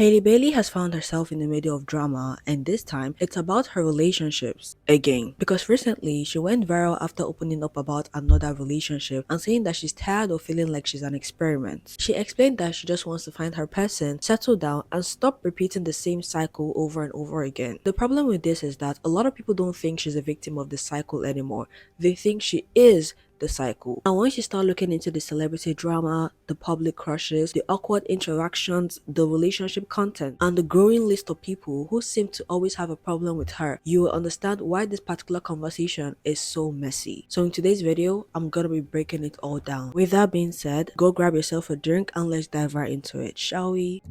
Haylee Baylee has found herself in the middle of drama, and this time it's about her relationships again. Because recently she went viral after opening up about another relationship and saying that she's tired of feeling like she's an experiment. She explained that she just wants to find her person, settle down, and stop repeating the same cycle over and over again. The problem with this is that a lot of people don't think she's a victim of the cycle anymore. They think she is the cycle. And once you start looking into the celebrity drama, the public crushes, the awkward interactions, the relationship content, and the growing list of people who seem to always have a problem with her, you will understand why this particular conversation is so messy. So in today's video, I'm gonna be breaking it all down. With that being said, go grab yourself a drink and let's dive right into it, shall we?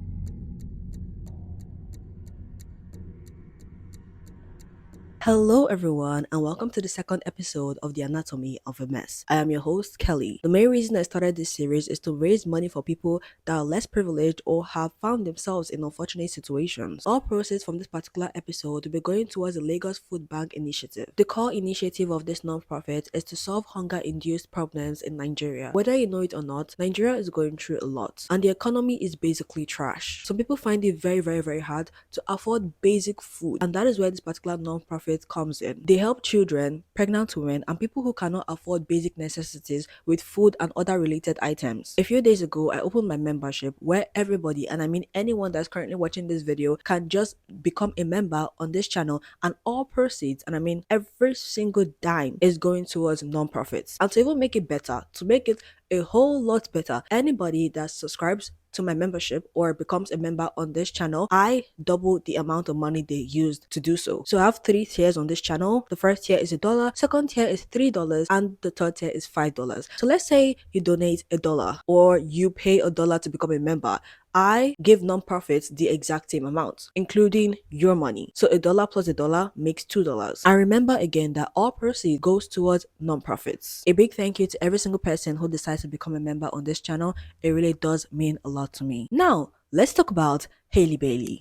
Hello everyone and welcome to the second episode of The Anatomy of a Mess. I am your host Kelly. The main reason I started this series is to raise money for people that are less privileged or have found themselves in unfortunate situations. All proceeds from this particular episode will be going towards the Lagos Food Bank initiative. The core initiative of this non-profit is to solve hunger-induced problems in Nigeria. Whether you know it or not, Nigeria is going through a lot and the economy is basically trash. Some people find it very hard to afford basic food, and that is where this particular non-profit comes in. They help children, pregnant women, and people who cannot afford basic necessities with food and other related items. A few days ago, I opened my membership where everybody, and I mean anyone that's currently watching this video, can just become a member on this channel, and all proceeds, and I mean every single dime, is going towards non-profits. And to even make it better, to make it a whole lot better, anybody that subscribes to my membership or becomes a member on this channel, I double the amount of money they used to do so. So I have 3 tiers on this channel. The first tier is $1, second tier is $3, and the third tier is $5. So let's say you donate $1 or you pay $1 to become a member. I give non-profits the exact same amount, including your money. So $1 plus $1 makes $2. And remember again that all proceeds goes towards non-profits. A big thank you to every single person who decides to become a member on this channel. It really does mean a lot to me. Now, let's talk about Haylee Baylee.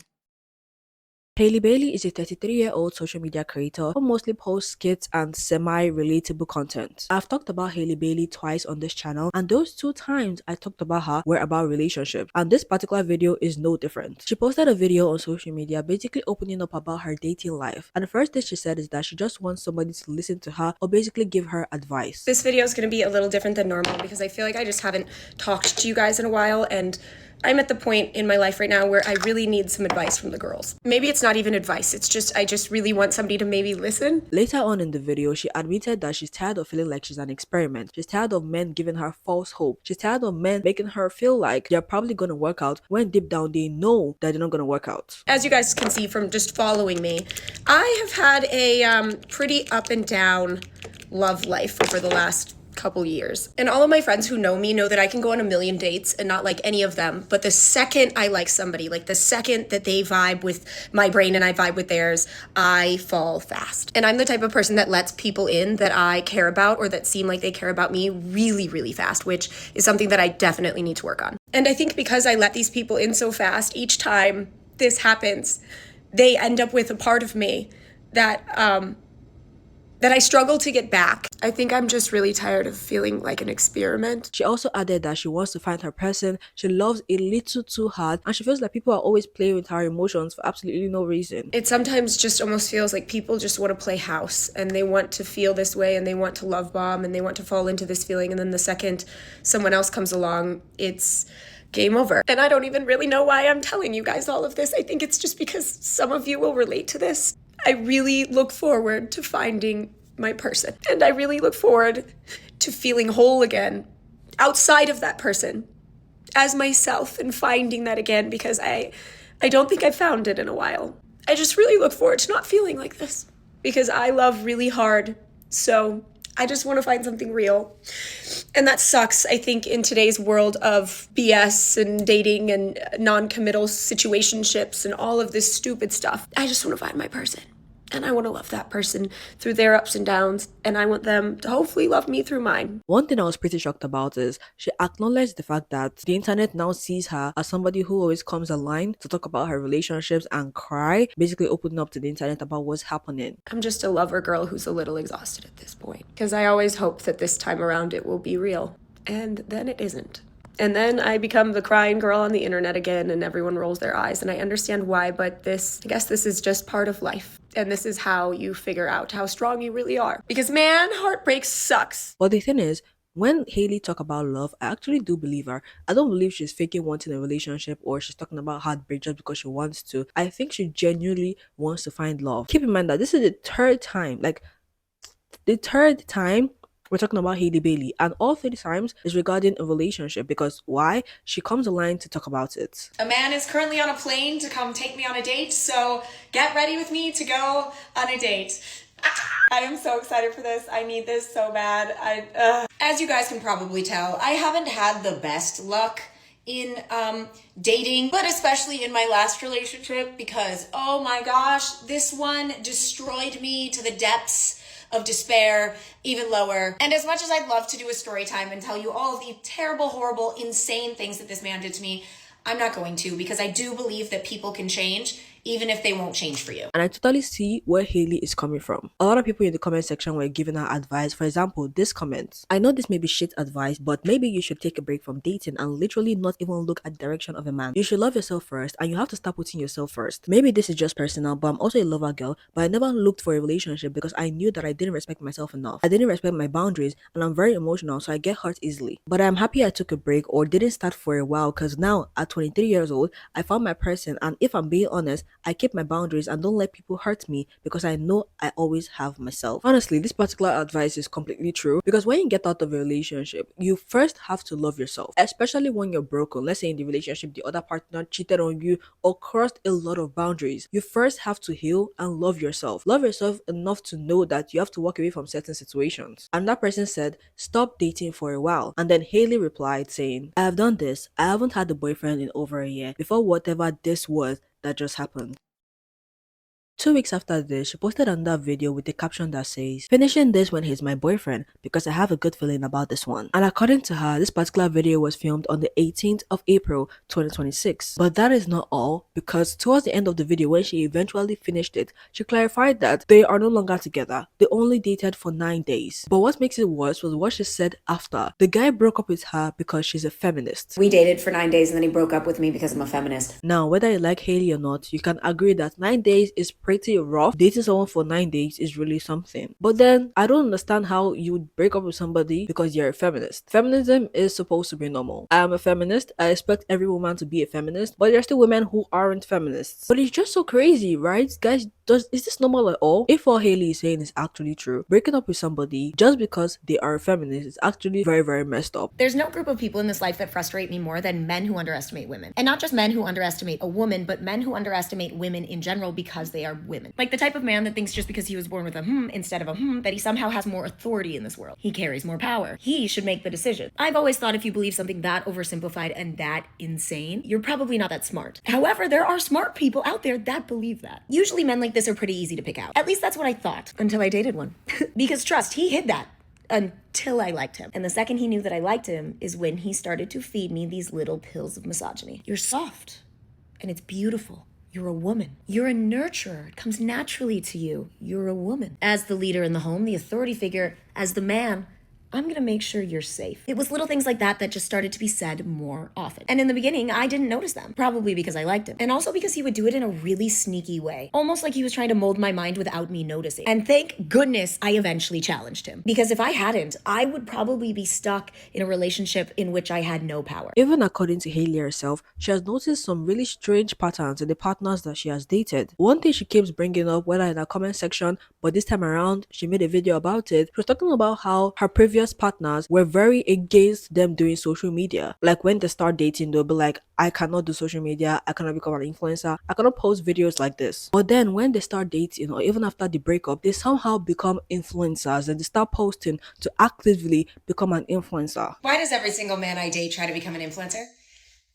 Haylee Baylee is a 33-year-old social media creator who mostly posts skits and semi-relatable content. I've talked about Haylee Baylee twice on this channel, and those 2 times I talked about her were about relationships, and this particular video is no different. She posted a video on social media basically opening up about her dating life, and the first thing she said is that she just wants somebody to listen to her or basically give her advice. This video is going to be a little different than normal because I feel like I just haven't talked to you guys in a while, and I'm at the point in my life right now where I really need some advice from the girls. Maybe it's not even advice, it's just I just really want somebody to maybe listen. Later on in the video, she admitted that she's tired of feeling like she's an experiment. She's tired of men giving her false hope. She's tired of men making her feel like they're probably gonna work out when deep down they know that they're not gonna work out. As you guys can see from just following me, I have had a pretty up and down love life over the last couple years. And all of my friends who know me know that I can go on a million dates and not like any of them. But the second I like somebody, like the second that they vibe with my brain and I vibe with theirs, I fall fast. And I'm the type of person that lets people in that I care about or that seem like they care about me really fast, which is something that I definitely need to work on. And I think because I let these people in so fast, each time this happens, they end up with a part of me that I struggle to get back. I think I'm just really tired of feeling like an experiment. She also added that she wants to find her person, she loves a little too hard, and she feels like people are always playing with her emotions for absolutely no reason. It sometimes just almost feels like people just want to play house and they want to feel this way and they want to love bomb and they want to fall into this feeling, and then the second someone else comes along, it's game over. And I don't even really know why I'm telling you guys all of this. I think it's just because some of you will relate to this. I really look forward to finding my person. And I really look forward to feeling whole again outside of that person as myself and finding that again, because I don't think I've found it in a while. I just really look forward to not feeling like this because I love really hard. So I just want to find something real. And that sucks, I think, in today's world of BS and dating and non-committal situationships and all of this stupid stuff. I just want to find my person. And I want to love that person through their ups and downs, and I want them to hopefully love me through mine. One thing I was pretty shocked about is she acknowledged the fact that the internet now sees her as somebody who always comes online to talk about her relationships and cry, basically opening up to the internet about what's happening. I'm just a lover girl who's a little exhausted at this point, because I always hope that this time around it will be real, and then it isn't. And then I become the crying girl on the internet again, and everyone rolls their eyes. And I understand why, but I guess this is just part of life. And this is how you figure out how strong you really are. Because man, heartbreak sucks. But the thing is, when Haley talk about love, I actually do believe her. I don't believe she's faking wanting a relationship or she's talking about heartbreak just because she wants to. I think she genuinely wants to find love. Keep in mind that this is the third time we're talking about Haylee Baylee, and all three times is regarding a relationship. Because why? She comes online to talk about it. A man is currently on a plane to come take me on a date, so get ready with me to go on a date. I am so excited for this. I need this so bad. As you guys can probably tell, I haven't had the best luck in dating, but especially in my last relationship, because oh my gosh, this one destroyed me to the depths of despair, even lower. And as much as I'd love to do a story time and tell you all of the terrible, horrible, insane things that this man did to me, I'm not going to, because I do believe that people can change, even if they won't change for you. And I totally see where Haley is coming from. A lot of people in the comment section were giving her advice. For example, this comment: I know this may be shit advice, but maybe you should take a break from dating and literally not even look at the direction of a man. You should love yourself first, and you have to start putting yourself first. Maybe this is just personal, but I'm also a lover girl, but I never looked for a relationship because I knew that I didn't respect myself enough. I didn't respect my boundaries, and I'm very emotional, so I get hurt easily. But I'm happy I took a break or didn't start for a while, because now at 23 years old, I found my person, and if I'm being honest, I keep my boundaries and don't let people hurt me because I know I always have myself. Honestly, this particular advice is completely true, because when you get out of a relationship, you first have to love yourself, especially when you're broken. Let's say in the relationship, the other partner cheated on you or crossed a lot of boundaries. You first have to heal and love yourself. Love yourself enough to know that you have to walk away from certain situations. And that person said, stop dating for a while. And then Haley replied saying, I have done this. I haven't had a boyfriend in over a year before whatever this was that just happened. 2 weeks after this, she posted another video with a caption that says, finishing this when he's my boyfriend because I have a good feeling about this one. And according to her, this particular video was filmed on the 18th of April 2026. But that is not all, because towards the end of the video, when she eventually finished it, she clarified that they are no longer together. They only dated for 9 days. But what makes it worse was what she said after. The guy broke up with her because she's a feminist. We dated for 9 days and then he broke up with me because I'm a feminist. Now, whether you like Haley or not, you can agree that 9 days is pretty rough. Dating someone for 9 days is really something. But then, I don't understand how you would break up with somebody because you're a feminist. Feminism is supposed to be normal. I am a feminist. I expect every woman to be a feminist, but there are still women who aren't feminists. But it's just so crazy, right? Guys, is this normal at all? If what Haley is saying is actually true, breaking up with somebody just because they are a feminist is actually very, very messed up. There's no group of people in this life that frustrate me more than men who underestimate women. And not just men who underestimate a woman, but men who underestimate women in general because they are women. Like the type of man that thinks just because he was born with a instead of a that he somehow has more authority in this world. He carries more power. He should make the decision. I've always thought if you believe something that oversimplified and that insane, you're probably not that smart. However, there are smart people out there that believe that. Usually men like this are pretty easy to pick out. At least that's what I thought until I dated one. Because trust, he hid that until I liked him. And the second he knew that I liked him is when he started to feed me these little pills of misogyny. You're soft and it's beautiful. You're a woman. You're a nurturer. It comes naturally to you. You're a woman. As the leader in the home, the authority figure, as the man, I'm gonna make sure you're safe. It was little things like that that just started to be said more often. And in the beginning, I didn't notice them. Probably because I liked him. And also because he would do it in a really sneaky way. Almost like he was trying to mold my mind without me noticing. And thank goodness I eventually challenged him. Because if I hadn't, I would probably be stuck in a relationship in which I had no power. Even according to Haley herself, she has noticed some really strange patterns in the partners that she has dated. One thing she keeps bringing up, whether in her comment section, but this time around, she made a video about it. She was talking about how her previous partners were very against them doing social media. Like when they start dating, they'll be like, I cannot do social media, I cannot become an influencer, I cannot post videos like this. But then when they start dating, or even after the breakup, they somehow become influencers and they start posting to actively become an influencer. Why does every single man I date try to become an influencer?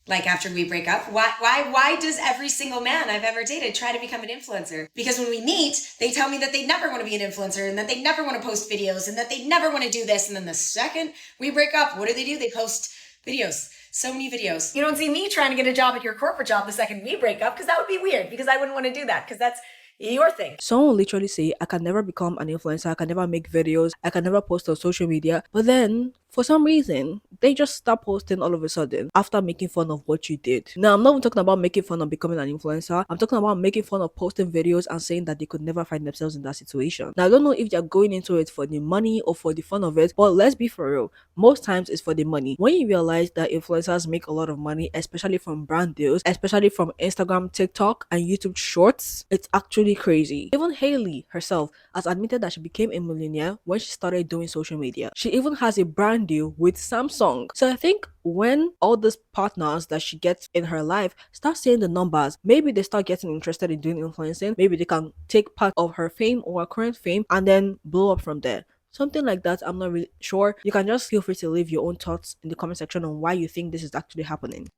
Like after we break up, why does every single man I've ever dated try to become an influencer? Because when we meet, they tell me that they never want to be an influencer and that they never want to post videos and that they never want to do this. And then the second we break up, what do? They post videos. So many videos. You don't see me trying to get a job at your corporate job the second we break up, because that would be weird, because I wouldn't want to do that, because that's your thing. Someone will literally say, I can never become an influencer, I can never make videos, I can never post on social media. But then for some reason, they just stop posting all of a sudden after making fun of what you did. Now, I'm not even talking about making fun of becoming an influencer. I'm talking about making fun of posting videos and saying that they could never find themselves in that situation. Now, I don't know if they're going into it for the money or for the fun of it, but let's be for real. Most times it's for the money. When you realize that influencers make a lot of money, especially from brand deals, especially from Instagram, TikTok, and YouTube shorts, it's actually crazy. Even Haylee herself has admitted that she became a millionaire when she started doing social media. She even has a brand deal with Samsung. So I think when all these partners that she gets in her life start seeing the numbers, maybe they start getting interested in doing influencing. Maybe they can take part of her fame or her current fame and then blow up from there. Something like that, I'm not really sure. You can just feel free to leave your own thoughts in the comment section on why you think this is actually happening.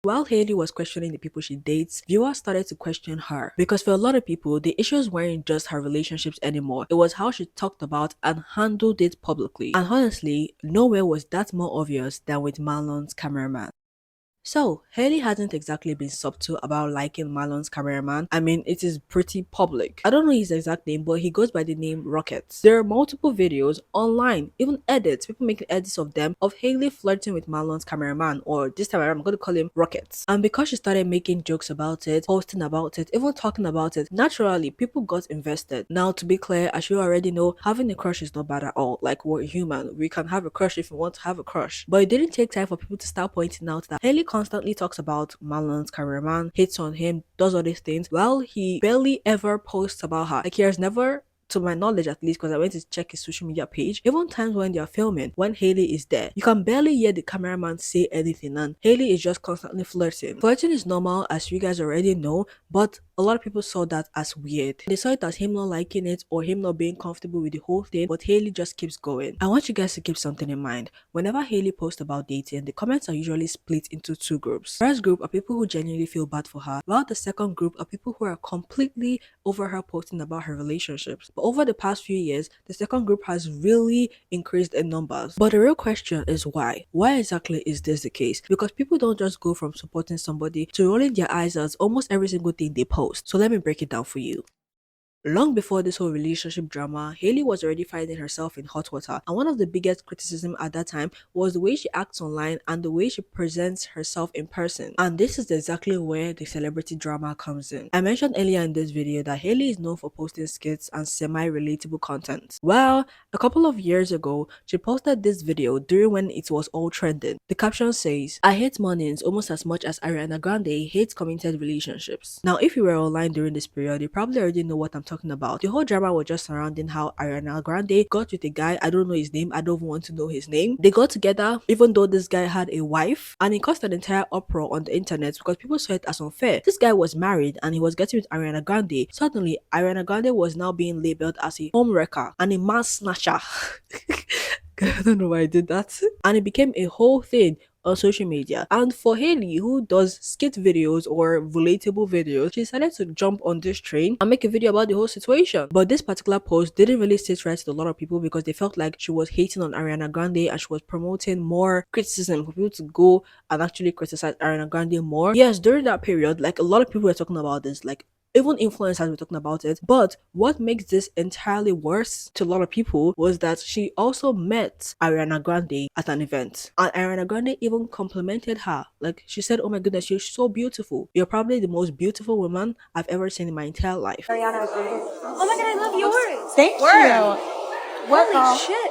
While Haylee was questioning the people she dates, viewers started to question her. Because for a lot of people, the issues weren't just her relationships anymore. It was how she talked about and handled it publicly. And honestly, nowhere was that more obvious than with Marlon's cameraman. So, Haley hasn't exactly been subtle about liking Marlon's cameraman. I mean, it is pretty public. I don't know his exact name, but he goes by the name Rockets. There are multiple videos online, even edits, people making edits of them, of Haley flirting with Marlon's cameraman, or this time around, I'm going to call him Rockets. And because she started making jokes about it, posting about it, even talking about it, naturally, people got invested. Now, to be clear, as you already know, having a crush is not bad at all. Like, we're human. We can have a crush if we want to have a crush. But it didn't take time for people to start pointing out that Haley constantly talks about Marlon's cameraman, hits on him, does all these things. Well, he barely ever posts about her. Like, he has never, to my knowledge at least, because I went to check his social media page, even times when they're filming, when Haley is there, you can barely hear the cameraman say anything, and Haley is just constantly flirting. Flirting is normal, as you guys already know, but a lot of people saw that as weird. They saw it as him not liking it or him not being comfortable with the whole thing, but Haley just keeps going. I want you guys to keep something in mind. Whenever Haley posts about dating, the comments are usually split into two groups. First group are people who genuinely feel bad for her, while the second group are people who are completely over her posting about her relationships. But over the past few years, the second group has really increased in numbers. But the real question is why? Why exactly is this the case? Because people don't just go from supporting somebody to rolling their eyes at almost every single thing they post. So let me break it down for you. Long before this whole relationship drama, Haley was already finding herself in hot water, and one of the biggest criticism at that time was the way she acts online and the way she presents herself in person. And this is exactly where the celebrity drama comes in. I mentioned earlier in this video that Haley is known for posting skits and semi-relatable content. Well, a couple of years ago, she posted this video during when it was all trending. The caption says, "I hate mornings almost as much as Ariana Grande hates committed relationships." Now, if you were online during this period, you probably already know what I'm talking about. The whole drama was just surrounding how Ariana Grande got with a guy, I don't know his name, I don't even want to know his name. They got together even though this guy had a wife, and it caused an entire uproar on the internet because people saw it as unfair. This guy was married and he was getting with Ariana Grande. Suddenly, Ariana Grande was now being labeled as a homewrecker and a man snatcher. I don't know why I did that. And it became a whole thing on social media. And for Haley, who does skit videos or relatable videos, she decided to jump on this train and make a video about the whole situation. But this particular post didn't really sit right with a lot of people because they felt like she was hating on Ariana Grande and she was promoting more criticism for people to go and actually criticize Ariana Grande more. Yes, during that period, like a lot of people were talking about this, like even influencers were talking about it. But what makes this entirely worse to a lot of people was that she also met Ariana Grande at an event. And Ariana Grande even complimented her. Like, she said, "Oh my goodness, you're so beautiful. You're probably the most beautiful woman I've ever seen in my entire life." Ariana Grande. Oh my god, I love yours. Thank you. What Holy shit.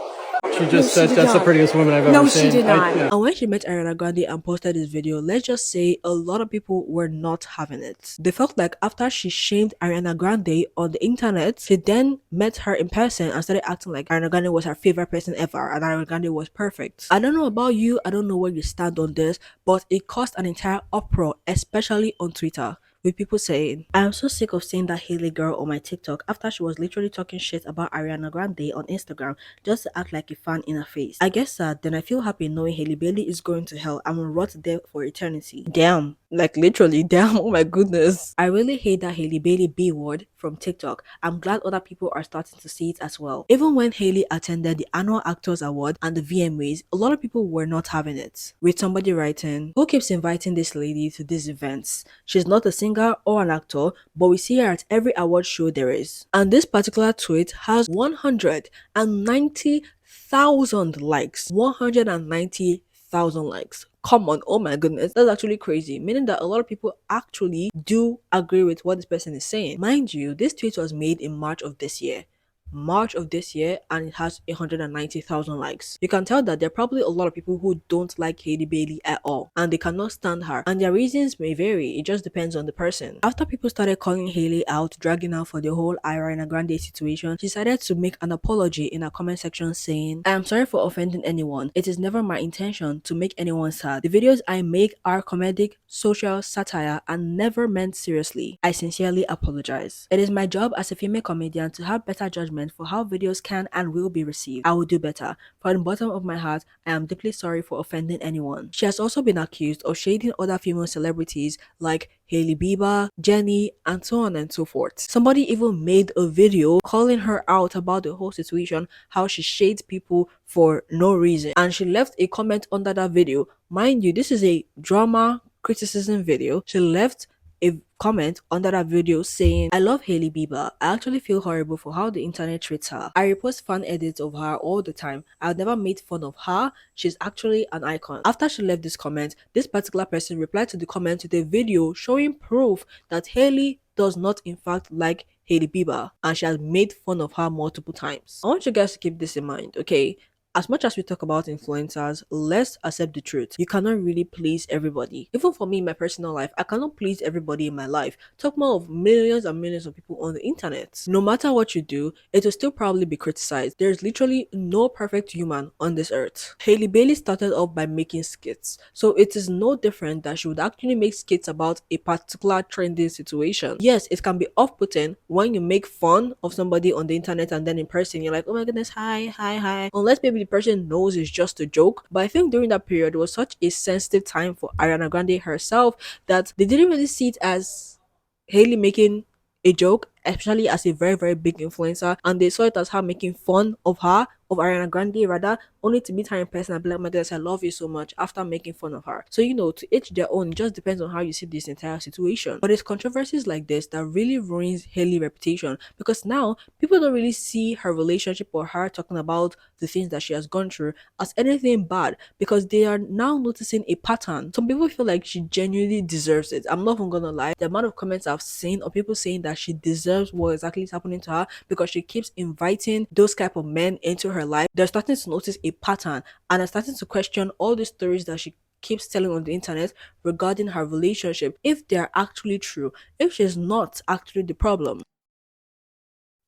She just said that's the prettiest woman I've ever seen. No, she did not. Yeah. And when she met Ariana Grande and posted this video, let's just say a lot of people were not having it. They felt like after she shamed Ariana Grande on the internet, she then met her in person and started acting like Ariana Grande was her favorite person ever and Ariana Grande was perfect. I don't know about you, I don't know where you stand on this, but it caused an entire uproar, especially on Twitter, with people saying, "I am so sick of seeing that Haley girl on my TikTok after she was literally talking shit about Ariana Grande on Instagram just to act like a fan in her face. I guess sad, then I feel happy knowing Haylee Baylee is going to hell and will rot there for eternity." Damn. Like literally, damn, oh my goodness. I really hate that Haylee Baylee B word from TikTok. I'm glad other people are starting to see it as well. Even when Haley attended the annual Actors Award and the VMAs, a lot of people were not having it. With somebody writing, "Who keeps inviting this lady to these events? She's not a singer or an actor, but we see her at every award show there is." And this particular tweet has 190 190,000 likes. 190,000 likes. Come on, oh my goodness, that's actually crazy. Meaning that a lot of people actually do agree with what this person is saying. Mind you, this tweet was made in March of this year. And it has 190,000 likes. You can tell that there are probably a lot of people who don't like Haylee Baylee at all and they cannot stand her. And their reasons may vary, it just depends on the person. After people started calling Haylee out, dragging her for the whole Ariana Grande situation, she decided to make an apology in her comment section saying, "I am sorry for offending anyone. It is never my intention to make anyone sad. The videos I make are comedic, social, satire, and never meant seriously. I sincerely apologize. It is my job as a female comedian to have better judgment for how videos can and will be received. I will do better. From the bottom of my heart, I am deeply sorry for offending anyone." She has also been accused of shading other female celebrities like Hailey Bieber, Jenny, and so on and so forth. Somebody even made a video calling her out about the whole situation, how she shades people for no reason. And she left a comment under that video. Mind you, this is a drama criticism video. She left a comment under that video saying, "I love Hailey Bieber. I actually feel horrible for how the internet treats her. I repost fan edits of her all the time. I've never made fun of her. She's actually an icon." After she left this comment, this particular person replied to the comment with a video showing proof that Hailey does not in fact like Hailey Bieber and she has made fun of her multiple times. I want you guys to keep this in mind, okay? As much as we talk about influencers, let's accept the truth. You cannot really please everybody. Even for me in my personal life, I cannot please everybody in my life. Talk more of millions and millions of people on the internet. No matter what you do, it will still probably be criticized. There's literally no perfect human on this earth. Hailey Bailey started off by making skits, so it is no different that she would actually make skits about a particular trending situation. Yes, it can be off-putting when you make fun of somebody on the internet and then in person you're like, "Oh my goodness, hi, hi, hi." Unless maybe the person knows it's just a joke. But I think during that period, it was such a sensitive time for Ariana Grande herself that they didn't really see it as Hailey making a joke, especially as a very, very big influencer, and they saw it as her making fun of her, of Ariana Grande rather, only to meet her in person and be like, "My goodness, I love you so much," after making fun of her. So, to each their own, it just depends on how you see this entire situation. But it's controversies like this that really ruins Hailey's reputation because now people don't really see her relationship or her talking about the things that she has gone through as anything bad because they are now noticing a pattern. Some people feel like she genuinely deserves it. I'm not even gonna lie. The amount of comments I've seen of people saying that she deserves what exactly is happening to her because she keeps inviting those type of men into her life, they're starting to notice a pattern and are starting to question all the stories that she keeps telling on the internet regarding her relationship, if they're actually true, if she's not actually the problem.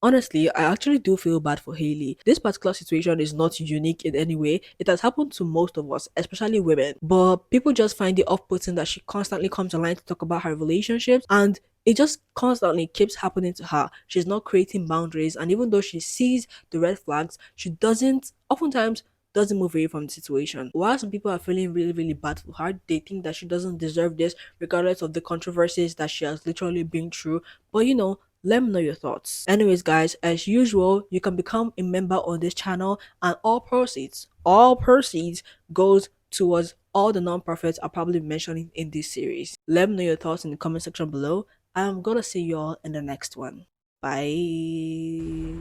Honestly, I actually do feel bad for Hailey. This particular situation is not unique in any way. It has happened to most of us, especially women. But people just find it off-putting that she constantly comes online to talk about her relationships and it just constantly keeps happening to her. She's not creating boundaries, and even though she sees the red flags, she oftentimes doesn't move away from the situation. While some people are feeling really, really bad for her, they think that she doesn't deserve this, regardless of the controversies that she has literally been through. But let me know your thoughts. Anyways, guys, as usual, you can become a member on this channel, and all proceeds goes towards all the non-profits I'll probably be mentioning in this series. Let me know your thoughts in the comment section below. I'm gonna see you all in the next one. Bye.